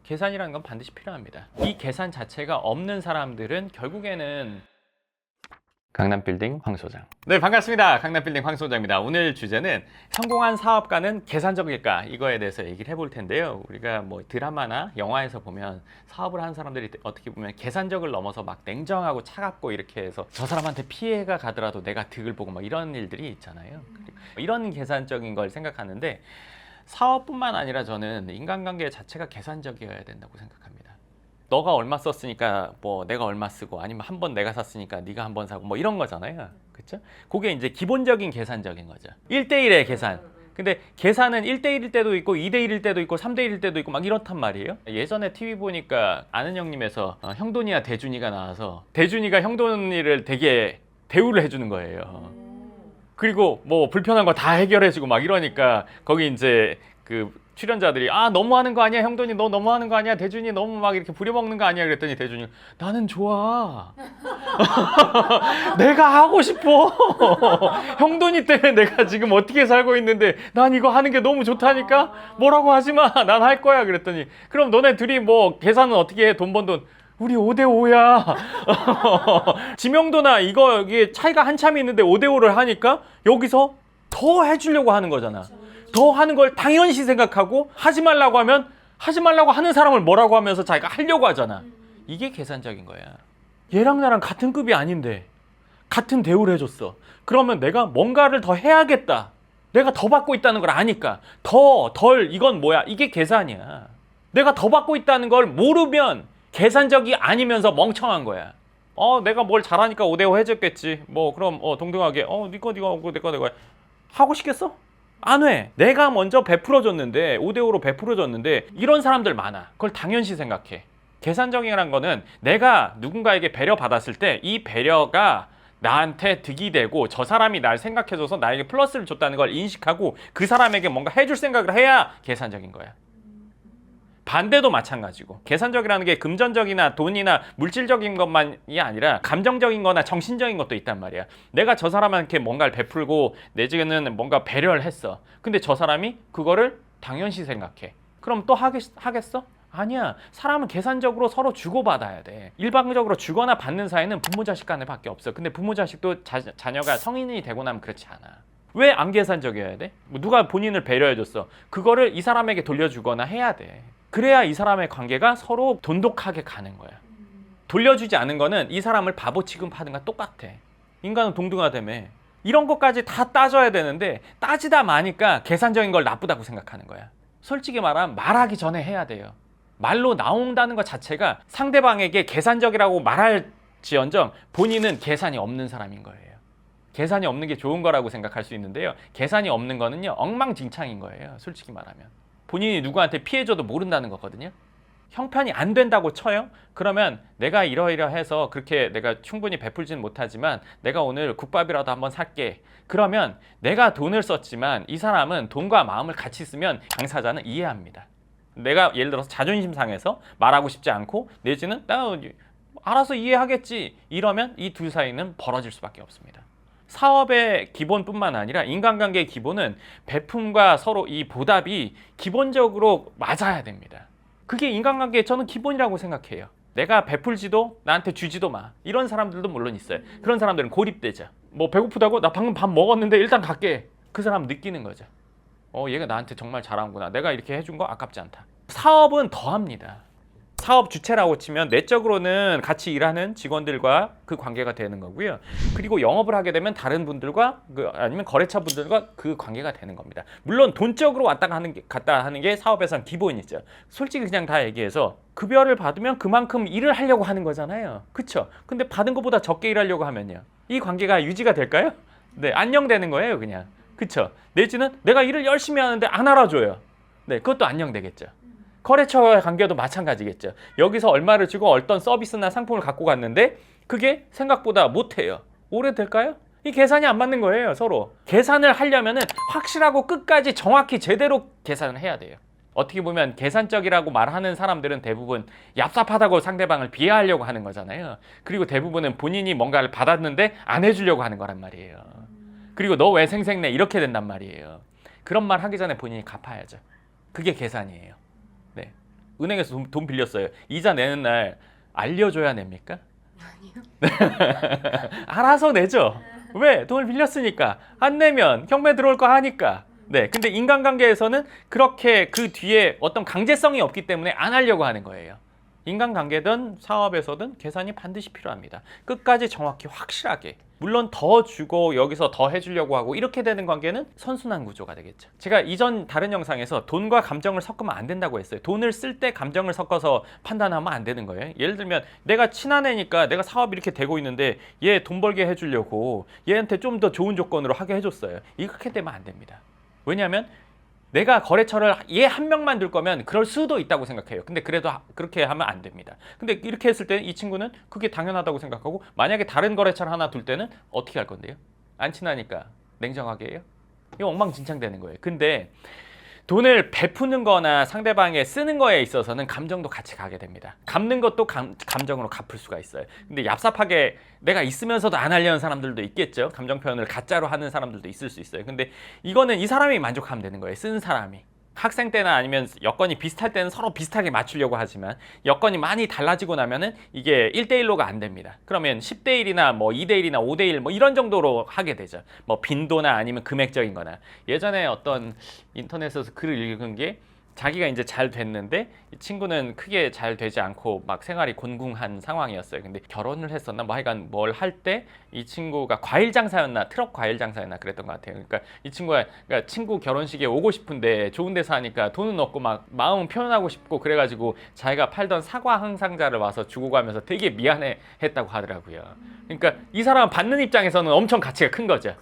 계산이라는 건 반드시 필요합니다. 이 계산 자체가 없는 사람들은 결국에는 강남빌딩 황 소장. 네, 반갑습니다. 강남빌딩 황 소장입니다. 오늘 주제는 성공한 사업가는 계산적일까? 이거에 대해서 얘기를 해볼 텐데요. 우리가 뭐 드라마나 영화에서 보면 사업을 하는 사람들이 어떻게 보면 계산적을 넘어서 막 냉정하고 차갑고 이렇게 해서 저 사람한테 피해가 가더라도 내가 득을 보고 막 이런 일들이 있잖아요. 이런 계산적인 걸 생각하는데 사업뿐만 아니라 저는 인간관계 자체가 계산적이어야 된다고 생각합니다. 너가 얼마 썼으니까 뭐 내가 얼마 쓰고 아니면 한 번 내가 샀으니까 네가 한 번 사고 뭐 이런 거잖아요. 그렇죠? 그게 이제 기본적인 계산적인 거죠. 1대1의 계산. 근데 계산은 1대1일 때도 있고 2대1일 때도 있고 3대1일 때도 있고 막 이렇단 말이에요. 예전에 TV 보니까 아는 형님에서 형돈이와 대준이가 나와서 대준이가 형돈이를 되게 대우를 해주는 거예요. 그리고 뭐 불편한 거 다 해결해주고 막 이러니까 거기 이제 그 출연자들이 너무하는 거 아니야 형돈이, 너 너무하는 거 아니야, 대준이 너무 막 이렇게 부려먹는 거 아니야 그랬더니 대준이 나는 좋아. 내가 하고 싶어. 형돈이 때문에 내가 지금 어떻게 살고 있는데 난 이거 하는 게 너무 좋다니까 뭐라고 하지 마, 난 할 거야 그랬더니 그럼 너네 둘이 뭐 계산은 어떻게 해, 돈 번 돈. 우리 5대5야. 지명도나 이게 차이가 한참이 있는데 5대5를 하니까 여기서 더 해주려고 하는 거잖아. 더 하는 걸 당연시 생각하고 하지 말라고 하면 하지 말라고 하는 사람을 뭐라고 하면서 자기가 하려고 하잖아. 이게 계산적인 거야. 얘랑 나랑 같은 급이 아닌데 같은 대우를 해줬어. 그러면 내가 뭔가를 더 해야겠다. 내가 더 받고 있다는 걸 아니까 덜 이건 뭐야? 이게 계산이야. 내가 더 받고 있다는 걸 모르면 계산적이 아니면서 멍청한 거야. 내가 뭘 잘하니까 5대5 해줬겠지. 뭐 그럼 동등하게 니거 하고 내거 하고 싶겠어? 안 해. 내가 먼저 베풀어줬는데 5대5로 베풀어줬는데 이런 사람들 많아. 그걸 당연시 생각해. 계산적이라는 거는 내가 누군가에게 배려받았을 때 이 배려가 나한테 득이 되고 저 사람이 날 생각해줘서 나에게 플러스를 줬다는 걸 인식하고 그 사람에게 뭔가 해줄 생각을 해야 계산적인 거야. 반대도 마찬가지고 계산적이라는 게 금전적이나 돈이나 물질적인 것만이 아니라 감정적인 거나 정신적인 것도 있단 말이야. 내가 저 사람한테 뭔가를 베풀고 내지는 뭔가 배려를 했어. 근데 저 사람이 그거를 당연시 생각해. 그럼 또 하겠어? 아니야. 사람은 계산적으로 서로 주고받아야 돼. 일방적으로 주거나 받는 사이는 부모 자식 간에 밖에 없어. 근데 부모 자식도 자녀가 성인이 되고 나면 그렇지 않아. 왜 안 계산적이어야 돼? 누가 본인을 배려해줬어. 그거를 이 사람에게 돌려주거나 해야 돼. 그래야 이 사람의 관계가 서로 돈독하게 가는 거야. 돌려주지 않은 거는 이 사람을 바보 취급하는 거랑 똑같아. 인간은 동등하다며. 이런 것까지 다 따져야 되는데 따지다 마니까 계산적인 걸 나쁘다고 생각하는 거야. 솔직히 말하면 말하기 전에 해야 돼요. 말로 나온다는 것 자체가 상대방에게 계산적이라고 말할지언정 본인은 계산이 없는 사람인 거예요. 계산이 없는 게 좋은 거라고 생각할 수 있는데요. 계산이 없는 거는요, 엉망진창인 거예요. 솔직히 말하면. 본인이 누구한테 피해줘도 모른다는 거거든요. 형편이 안 된다고 쳐요? 그러면 내가 이러이러해서 그렇게 내가 충분히 베풀지는 못하지만 내가 오늘 국밥이라도 한번 살게. 그러면 내가 돈을 썼지만 이 사람은 돈과 마음을 같이 쓰면 당사자는 이해합니다. 내가 예를 들어서 자존심 상해서 말하고 싶지 않고 내지는 나 알아서 이해하겠지 이러면 이 둘 사이는 벌어질 수밖에 없습니다. 사업의 기본뿐만 아니라 인간관계의 기본은 베품과 서로 이 보답이 기본적으로 맞아야 됩니다. 그게 인간관계의 저는 기본이라고 생각해요. 내가 베풀지도 나한테 주지도 마. 이런 사람들도 물론 있어요. 그런 사람들은 고립되죠. 뭐 배고프다고? 나 방금 밥 먹었는데 일단 갈게. 그 사람 느끼는 거죠. 얘가 나한테 정말 잘하는구나. 내가 이렇게 해준 거 아깝지 않다. 사업은 더합니다. 사업 주체라고 치면 내적으로는 같이 일하는 직원들과 그 관계가 되는 거고요. 그리고 영업을 하게 되면 다른 분들과 아니면 거래처 분들과 그 관계가 되는 겁니다. 물론 돈적으로 갔다 하는 게 사업에서는 기본이죠. 솔직히 그냥 다 얘기해서 급여를 받으면 그만큼 일을 하려고 하는 거잖아요. 그렇죠? 근데 받은 것보다 적게 일하려고 하면요. 이 관계가 유지가 될까요? 네, 안녕되는 거예요, 그냥. 그렇죠? 내지는 내가 일을 열심히 하는데 안 알아줘요. 네, 그것도 안녕되겠죠. 거래처와의 관계도 마찬가지겠죠. 여기서 얼마를 주고 어떤 서비스나 상품을 갖고 갔는데 그게 생각보다 못해요. 오래 될까요? 이 계산이 안 맞는 거예요, 서로. 계산을 하려면은 확실하고 끝까지 정확히 제대로 계산을 해야 돼요. 어떻게 보면 계산적이라고 말하는 사람들은 대부분 얍삽하다고 상대방을 비하하려고 하는 거잖아요. 그리고 대부분은 본인이 뭔가를 받았는데 안 해주려고 하는 거란 말이에요. 그리고 너 왜 생색내 이렇게 된단 말이에요. 그런 말 하기 전에 본인이 갚아야죠. 그게 계산이에요. 네. 은행에서 돈 빌렸어요. 이자 내는 날 알려줘야 냅니까? 알아서 내죠. 왜? 돈을 빌렸으니까. 안 내면 경매 들어올 거 하니까. 네, 근데 인간관계에서는 그렇게 그 뒤에 어떤 강제성이 없기 때문에 안 하려고 하는 거예요. 인간관계든 사업에서든 계산이 반드시 필요합니다. 끝까지 정확히 확실하게. 물론 더 주고 여기서 더 해주려고 하고 이렇게 되는 관계는 선순환 구조가 되겠죠. 제가 이전 다른 영상에서 돈과 감정을 섞으면 안 된다고 했어요. 돈을 쓸 때 감정을 섞어서 판단하면 안 되는 거예요. 예를 들면 내가 친한 애니까 내가 사업이 이렇게 되고 있는데 얘 돈 벌게 해주려고 얘한테 좀 더 좋은 조건으로 하게 해줬어요. 이렇게 되면 안 됩니다. 왜냐하면 내가 거래처를 얘 한 명만 둘 거면 그럴 수도 있다고 생각해요. 근데 그래도 그렇게 하면 안 됩니다. 근데 이렇게 했을 때는 이 친구는 그게 당연하다고 생각하고 만약에 다른 거래처를 하나 둘 때는 어떻게 할 건데요? 안 친하니까 냉정하게 해요? 이거 엉망진창되는 거예요. 근데 돈을 베푸는 거나 상대방에 쓰는 거에 있어서는 감정도 같이 가게 됩니다. 갚는 것도 감정으로 갚을 수가 있어요. 근데 얍삽하게 내가 있으면서도 안 하려는 사람들도 있겠죠. 감정 표현을 가짜로 하는 사람들도 있을 수 있어요. 근데 이거는 이 사람이 만족하면 되는 거예요. 쓰는 사람이. 학생 때나 아니면 여건이 비슷할 때는 서로 비슷하게 맞추려고 하지만 여건이 많이 달라지고 나면은 이게 1대1로가 안 됩니다. 그러면 10대1이나 뭐 2대1이나 5대1 뭐 이런 정도로 하게 되죠. 뭐 빈도나 아니면 금액적인 거나. 예전에 어떤 인터넷에서 글을 읽은 게 자기가 이제 잘 됐는데 이 친구는 크게 잘 되지 않고 막 생활이 곤궁한 상황이었어요. 근데 결혼을 했었나 뭐 하여간 뭘 할 때 이 친구가 과일 장사였나 트럭 과일 장사였나 그랬던 것 같아요. 그러니까 이 친구가 그러니까 친구 결혼식에 오고 싶은데 좋은 데 사니까 돈은 없고 막 마음은 표현하고 싶고 그래가지고 자기가 팔던 사과 한 상자를 와서 주고 가면서 되게 미안해 했다고 하더라고요. 그러니까 이 사람 받는 입장에서는 엄청 가치가 큰 거죠.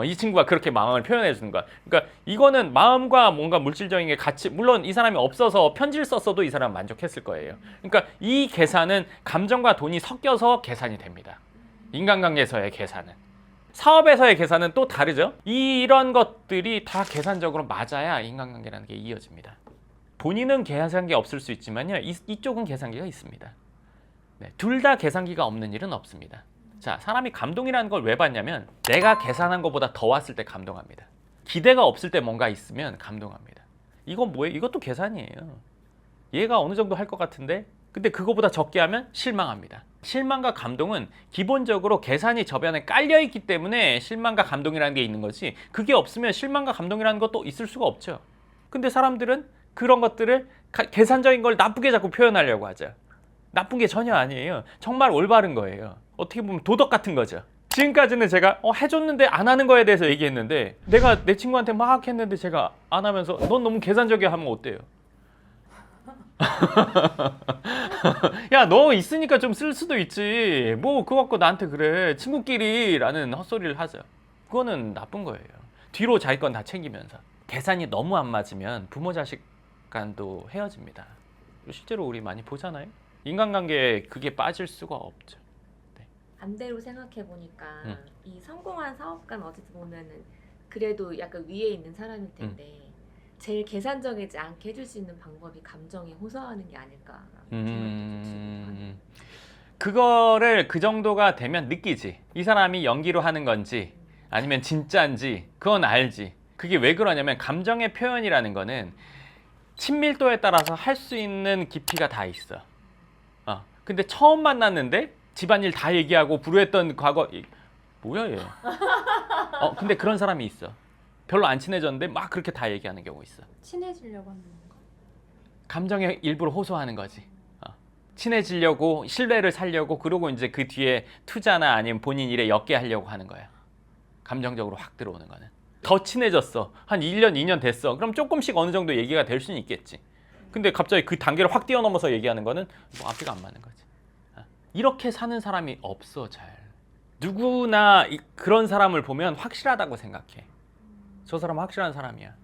이 친구가 그렇게 마음을 표현해 주는 거야. 그러니까 이거는 마음과 뭔가 물질적인 게 같이 물론 이 사람이 없어서 편지를 썼어도 이 사람은 만족했을 거예요. 그러니까 이 계산은 감정과 돈이 섞여서 계산이 됩니다. 인간관계에서의 계산은. 사업에서의 계산은 또 다르죠. 이런 것들이 다 계산적으로 맞아야 인간관계라는 게 이어집니다. 본인은 계산기 없을 수 있지만요. 이쪽은 계산기가 있습니다. 네, 둘 다 계산기가 없는 일은 없습니다. 자, 사람이 감동이라는 걸 왜 받냐면 내가 계산한 것보다 더 왔을 때 감동합니다. 기대가 없을 때 뭔가 있으면 감동합니다. 이건 뭐예요? 이것도 계산이에요. 얘가 어느 정도 할 것 같은데 근데 그거보다 적게 하면 실망합니다. 실망과 감동은 기본적으로 계산이 저변에 깔려있기 때문에 실망과 감동이라는 게 있는 거지 그게 없으면 실망과 감동이라는 것도 있을 수가 없죠. 근데 사람들은 그런 것들을 계산적인 걸 나쁘게 자꾸 표현하려고 하죠. 나쁜 게 전혀 아니에요. 정말 올바른 거예요. 어떻게 보면 도덕 같은 거죠. 지금까지는 제가 해줬는데 안 하는 거에 대해서 얘기했는데 내가 내 친구한테 막 했는데 제가 안 하면서 넌 너무 계산적이야 하면 어때요? 야, 너 있으니까 좀 쓸 수도 있지. 뭐 그거 갖고 나한테 그래. 친구끼리라는 헛소리를 하죠. 그거는 나쁜 거예요. 뒤로 자기 건 다 챙기면서. 계산이 너무 안 맞으면 부모 자식 간도 헤어집니다. 실제로 우리 많이 보잖아요. 인간관계에 그게 빠질 수가 없죠. 네. 반대로 생각해 보니까 이 성공한 사업가는 어쨌든 보면은 그래도 약간 위에 있는 사람일 텐데 제일 계산적이지 않게 해줄 수 있는 방법이 감정에 호소하는 게 아닐까 생각도 들고 그거를 그 정도가 되면 느끼지. 이 사람이 연기로 하는 건지 아니면 진짜인지 그건 알지. 그게 왜 그러냐면 감정의 표현이라는 거는 친밀도에 따라서 할 수 있는 깊이가 다 있어. 근데 처음 만났는데 집안일 다 얘기하고 불우했던 과거 뭐야 얘. 근데 그런 사람이 있어. 별로 안 친해졌는데 막 그렇게 다 얘기하는 경우 있어. 친해지려고 하는 건가? 감정에 일부러 호소하는 거지. 친해지려고 신뢰를 살려고 그러고 이제 그 뒤에 투자나 아니면 본인 일에 엮게 하려고 하는 거야. 감정적으로 확 들어오는 거는. 더 친해졌어. 한 1년, 2년 됐어. 그럼 조금씩 어느 정도 얘기가 될 수는 있겠지. 근데 갑자기 그 단계를 확 뛰어넘어서 얘기하는 거는 뭐 앞뒤가 안 맞는 거지. 이렇게 사는 사람이 없어 잘. 누구나 그런 사람을 보면 확실하다고 생각해. 저 사람 확실한 사람이야.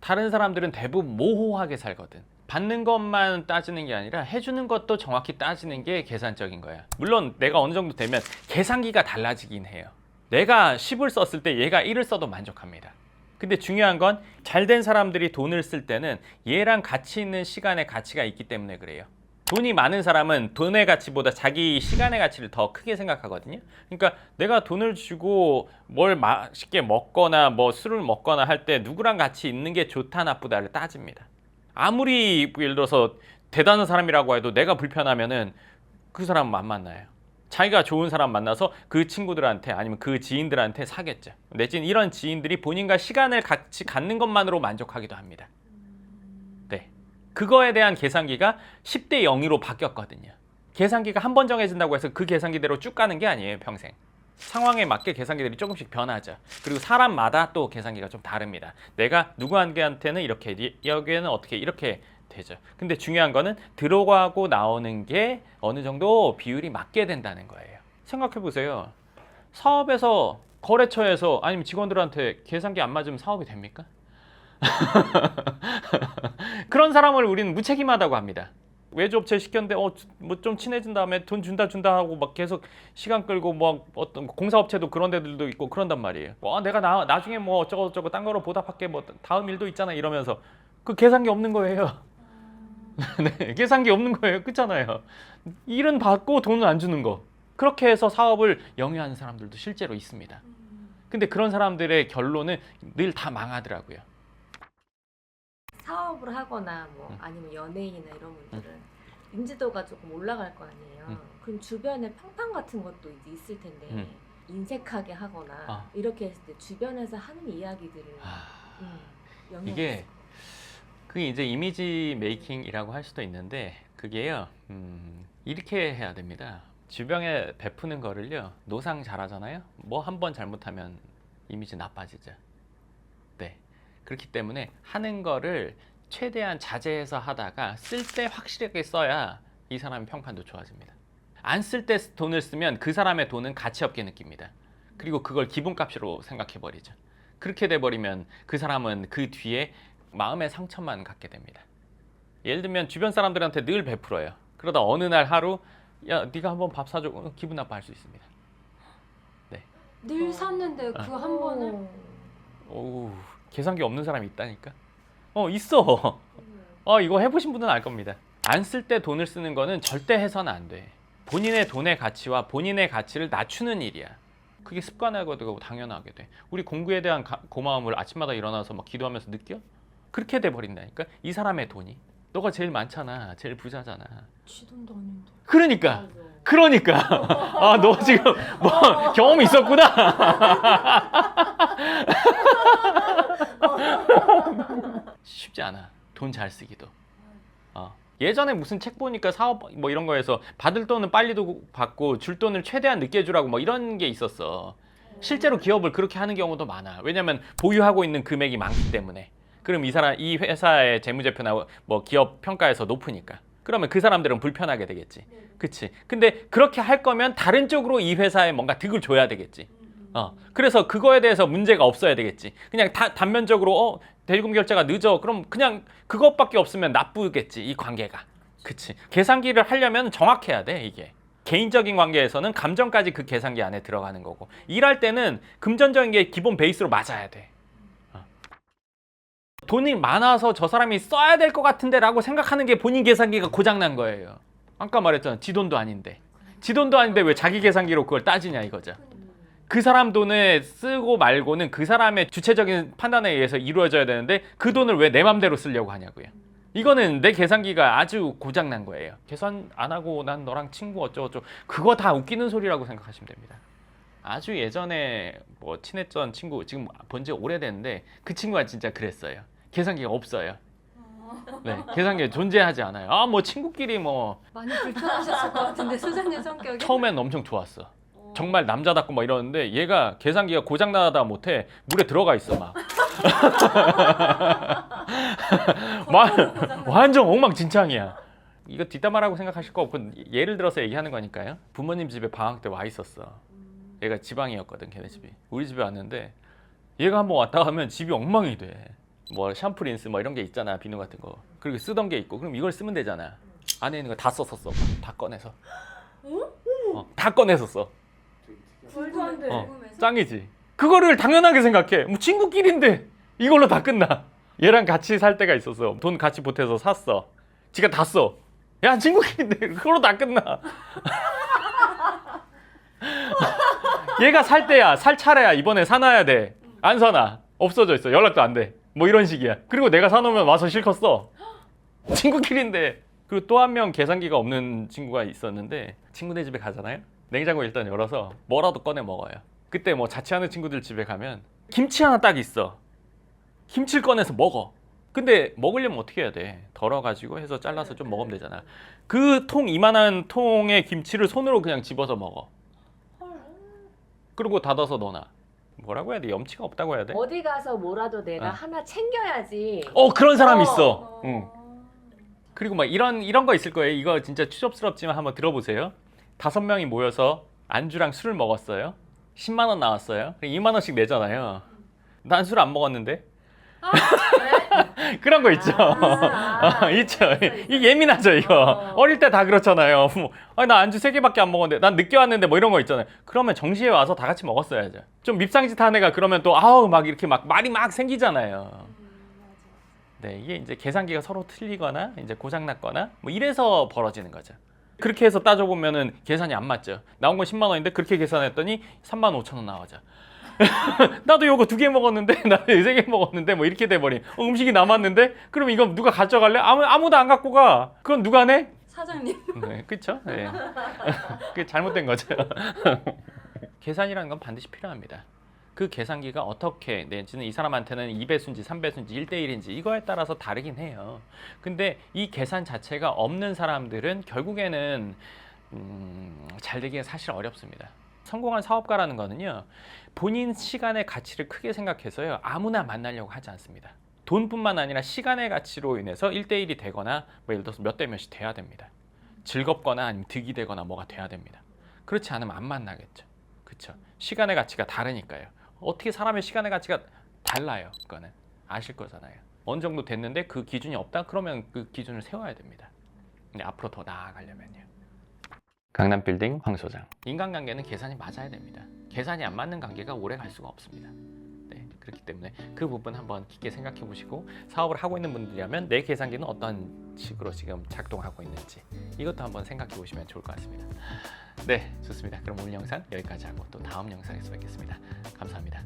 다른 사람들은 대부분 모호하게 살거든. 받는 것만 따지는 게 아니라 해주는 것도 정확히 따지는 게 계산적인 거야. 물론 내가 어느 정도 되면 계산기가 달라지긴 해요. 내가 10을 썼을 때 얘가 1을 써도 만족합니다. 근데 중요한 건 잘된 사람들이 돈을 쓸 때는 얘랑 같이 있는 시간의 가치가 있기 때문에 그래요. 돈이 많은 사람은 돈의 가치보다 자기 시간의 가치를 더 크게 생각하거든요. 그러니까 내가 돈을 주고 뭘 맛있게 먹거나 뭐 술을 먹거나 할 때 누구랑 같이 있는 게 좋다 나쁘다를 따집니다. 아무리 예를 들어서 대단한 사람이라고 해도 내가 불편하면은 그 사람은 안 만나요. 자기가 좋은 사람 만나서 그 친구들한테 아니면 그 지인들한테 사겠죠. 내지는 이런 지인들이 본인과 시간을 같이 갖는 것만으로 만족하기도 합니다. 네, 그거에 대한 계산기가 10대 0으로 바뀌었거든요. 계산기가 한 번 정해진다고 해서 그 계산기대로 쭉 가는 게 아니에요. 평생. 상황에 맞게 계산기들이 조금씩 변하죠. 그리고 사람마다 또 계산기가 좀 다릅니다. 내가 누구한테는 이렇게, 여기에는 어떻게 이렇게 되죠. 근데 중요한 거는 들어가고 나오는 게 어느 정도 비율이 맞게 된다는 거예요. 생각해 보세요. 사업에서 거래처에서 아니면 직원들한테 계산기 안 맞으면 사업이 됩니까? 그런 사람을 우리는 무책임하다고 합니다. 외주업체 시켰는데 뭐 좀 친해진 다음에 돈 준다 하고 막 계속 시간 끌고 뭐 어떤 공사업체도 그런 데들도 있고 그런단 말이에요. 내가 나중에 뭐 어쩌고 딴 거로 보답할게 뭐 다음 일도 있잖아 이러면서 그 계산기 없는 거예요. 네, 계산기 없는 거예요. 그렇잖아요. 일은 받고 돈은 안 주는 거. 그렇게 해서 사업을 영위하는 사람들도 실제로 있습니다. 근데 그런 사람들의 결론은 늘 다 망하더라고요. 사업을 하거나 뭐 아니면 연예인이나 이런 분들은 인지도가 조금 올라갈 거 아니에요. 그럼 주변에 팡팡 같은 것도 이제 있을 텐데 인색하게 하거나 이렇게 했을 때 주변에서 하는 이야기들을 이게 그게 이제 이미지 메이킹이라고 할 수도 있는데 그게요 이렇게 해야 됩니다. 주변에 베푸는 거를요 노상 잘하잖아요. 뭐 한 번 잘못하면 이미지 나빠지죠. 네, 그렇기 때문에 하는 거를 최대한 자제해서 하다가 쓸 때 확실하게 써야 이 사람의 평판도 좋아집니다. 안 쓸 때 돈을 쓰면 그 사람의 돈은 가치 없게 느낍니다. 그리고 그걸 기본값으로 생각해 버리죠. 그렇게 돼 버리면 그 사람은 그 뒤에 마음의 상처만 갖게 됩니다. 예를 들면 주변 사람들한테 늘 베풀어요. 그러다 어느 날 하루 야 네가 한번 밥 사줘 기분 나빠할 수 있습니다. 네. 늘 샀는데 그 한 번을 오, 계산기 없는 사람이 있다니까. 있어. 이거 해보신 분은 알 겁니다. 안 쓸 때 돈을 쓰는 거는 절대 해서는 안 돼. 본인의 돈의 가치와 본인의 가치를 낮추는 일이야. 그게 습관화가 되고 당연하게 돼. 우리 공부에 대한 고마움을 아침마다 일어나서 막 기도하면서 느껴? 그렇게 돼 버린다니까. 이 사람의 돈이. 너가 제일 많잖아. 제일 부자잖아. 지 돈도 아닌데. 그러니까. 너 지금 뭐 경험이 있었구나. 쉽지 않아. 돈 잘 쓰기도. 예전에 무슨 책 보니까 사업 뭐 이런 거에서 받을 돈은 빨리도 받고 줄 돈을 최대한 늦게 주라고 뭐 이런 게 있었어. 실제로 기업을 그렇게 하는 경우도 많아. 왜냐면 보유하고 있는 금액이 많기 때문에. 그럼 이 회사의 재무제표나 뭐 기업 평가에서 높으니까. 그러면 그 사람들은 불편하게 되겠지. 그치? 근데 그렇게 할 거면 다른 쪽으로 이 회사에 뭔가 득을 줘야 되겠지. 그래서 그거에 대해서 문제가 없어야 되겠지. 그냥 단면적으로 대리금 결제가 늦어. 그럼 그냥 그것밖에 없으면 나쁘겠지. 이 관계가. 그치? 계산기를 하려면 정확해야 돼. 이게. 개인적인 관계에서는 감정까지 그 계산기 안에 들어가는 거고 일할 때는 금전적인 게 기본 베이스로 맞아야 돼. 돈이 많아서 저 사람이 써야 될 것 같은데 라고 생각하는 게 본인 계산기가 고장난 거예요. 아까 말했잖아. 지 돈도 아닌데. 지 돈도 아닌데 왜 자기 계산기로 그걸 따지냐 이거죠. 그 사람 돈을 쓰고 말고는 그 사람의 주체적인 판단에 의해서 이루어져야 되는데 그 돈을 왜 내 맘대로 쓰려고 하냐고요. 이거는 내 계산기가 아주 고장난 거예요. 계산 안 하고 난 너랑 친구 어쩌고저쩌고 그거 다 웃기는 소리라고 생각하시면 됩니다. 아주 예전에 뭐 친했던 친구 지금 본 지 오래됐는데 그 친구가 진짜 그랬어요. 계산기가 없어요. 네, 계산기 존재하지 않아요. 뭐 친구끼리 뭐 많이 불편하셨을 것 같은데 소장님 성격이 처음엔 엄청 좋았어. 정말 남자답고 막 이러는데 얘가 계산기가 고장나다 못해 물에 들어가 있어 막. 완전 엉망진창이야. 이거 뒷담화라고 생각하실 거 없고 예를 들어서 얘기하는 거니까요. 부모님 집에 방학 때 와 있었어. 얘가 지방이었거든 걔네 집이. 우리 집에 왔는데 얘가 한번 왔다 가면 집이 엉망이 돼. 뭐 샴푸 린스 뭐 이런 게 있잖아 비누 같은 거. 그리고 쓰던 게 있고 그럼 이걸 쓰면 되잖아. 안에 있는 거 다 썼었어. 다 꺼내서. 다 꺼내서 써. 말도 안 돼. 짱이지. 그거를 당연하게 생각해. 뭐 친구끼리인데 이걸로 다 끝나. 얘랑 같이 살 때가 있었어. 돈 같이 보태서 샀어. 지가 다 써. 야 친구끼리인데 그걸로 다 끝나. 얘가 살 때야. 살 차례야. 이번에 사놔야 돼. 안 사놔. 없어져 있어. 연락도 안 돼. 뭐 이런 식이야. 그리고 내가 사놓으면 와서 실컷 써. 친구끼리인데 그리고 또 한 명 계산기가 없는 친구가 있었는데 친구네 집에 가잖아요. 냉장고 일단 열어서 뭐라도 꺼내 먹어요. 그때 뭐 자취하는 친구들 집에 가면 김치 하나 딱 있어. 김치를 꺼내서 먹어. 근데 먹으려면 어떻게 해야 돼? 덜어가지고 해서 잘라서 좀 먹으면 되잖아. 그 통 이만한 통의 김치를 손으로 그냥 집어서 먹어. 그리고 닫아서 넣어놔. 뭐라고 해야 돼? 염치가 없다고 해야 돼? 어디 가서 뭐라도 내가 어. 하나 챙겨야지. 그런 사람 어. 있어. 응. 그리고 막 이런 거 있을 거예요. 이거 진짜 추접스럽지만 한번 들어보세요. 5명이 모여서 안주랑 술을 먹었어요. 10만 원 나왔어요. 2만 원씩 내잖아요. 난 술 안 먹었는데. 그런 거 있죠. 있죠. 이 예민하죠 이거. 어릴 때 다 그렇잖아요. 나 안주 3개밖에 안 먹었는데 난 늦게 왔는데 뭐 이런 거 있잖아요. 그러면 정시에 와서 다 같이 먹었어야죠. 좀 밉상짓 한 애가 그러면 또 아우 막 이렇게 막 말이 막 생기잖아요. 네, 이게 이제 계산기가 서로 틀리거나 이제 고장 났거나 뭐 이래서 벌어지는 거죠. 그렇게 해서 따져보면은 계산이 안 맞죠. 나온 건 10만 원인데 그렇게 계산했더니 3만 5천 원 나오죠. 나도 요거 2개 먹었는데 나도 3개 먹었는데 뭐 이렇게 돼버린. 음식이 남았는데 그럼 이거 누가 가져갈래? 아무도 안 갖고 가. 그건 누가 내? 사장님. 네, 그렇죠. 네. 그게 잘못된 거죠. 계산이라는 건 반드시 필요합니다. 그 계산기가 어떻게 내지는 이 사람한테는 2배수인지 3배수인지 1대1인지 이거에 따라서 다르긴 해요. 근데 이 계산 자체가 없는 사람들은 결국에는 잘 되기가 사실 어렵습니다. 성공한 사업가라는 거는요, 본인 시간의 가치를 크게 생각해서요, 아무나 만나려고 하지 않습니다. 돈뿐만 아니라 시간의 가치로 인해서 1대1이 되거나 뭐 예를 들어서 몇 대 몇이 돼야 됩니다. 즐겁거나 아니면 득이 되거나 뭐가 돼야 됩니다. 그렇지 않으면 안 만나겠죠. 그렇죠? 시간의 가치가 다르니까요. 어떻게 사람의 시간의 가치가 달라요. 그거는 아실 거잖아요. 어느 정도 됐는데 그 기준이 없다? 그러면 그 기준을 세워야 됩니다. 근데 앞으로 더 나아가려면요. 강남빌딩 황 소장. 인간관계는 계산이 맞아야 됩니다. 계산이 안 맞는 관계가 오래 갈 수가 없습니다. 네, 그렇기 때문에 그 부분 한번 깊게 생각해 보시고 사업을 하고 있는 분들이라면 내 계산기는 어떤 식으로 지금 작동하고 있는지 이것도 한번 생각해 보시면 좋을 것 같습니다. 네, 좋습니다. 그럼 오늘 영상 여기까지 하고 또 다음 영상에서 뵙겠습니다. 감사합니다.